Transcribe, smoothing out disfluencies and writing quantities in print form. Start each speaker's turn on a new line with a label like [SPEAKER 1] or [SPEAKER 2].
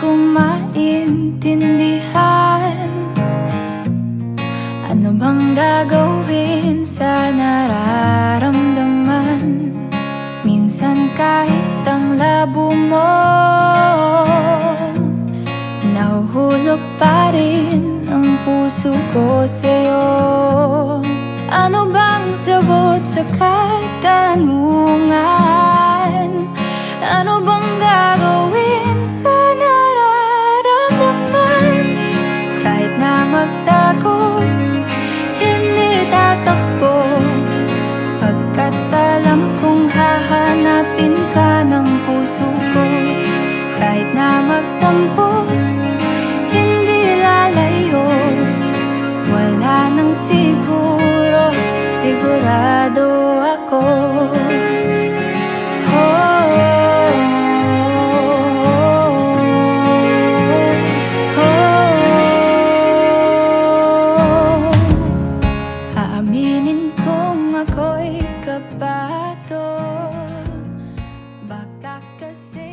[SPEAKER 1] ko maintindihan. Ano bang gagawin sa nararamdaman? Minsan kahit ang labo mo, nahuhulog pa rin ang puso ko sa'yo. Ano bang sagot sa katanungan? Ano bang gagawin sa nararamdaman? Kahit na magtago, hindi tatakbo, pagkat alam kong hahanapin ka ng puso ko. Kahit na magtampo, hindi lalayo, wala nang siguro, sigurado ako. Aaminin kong ako'y kabado, baka kasi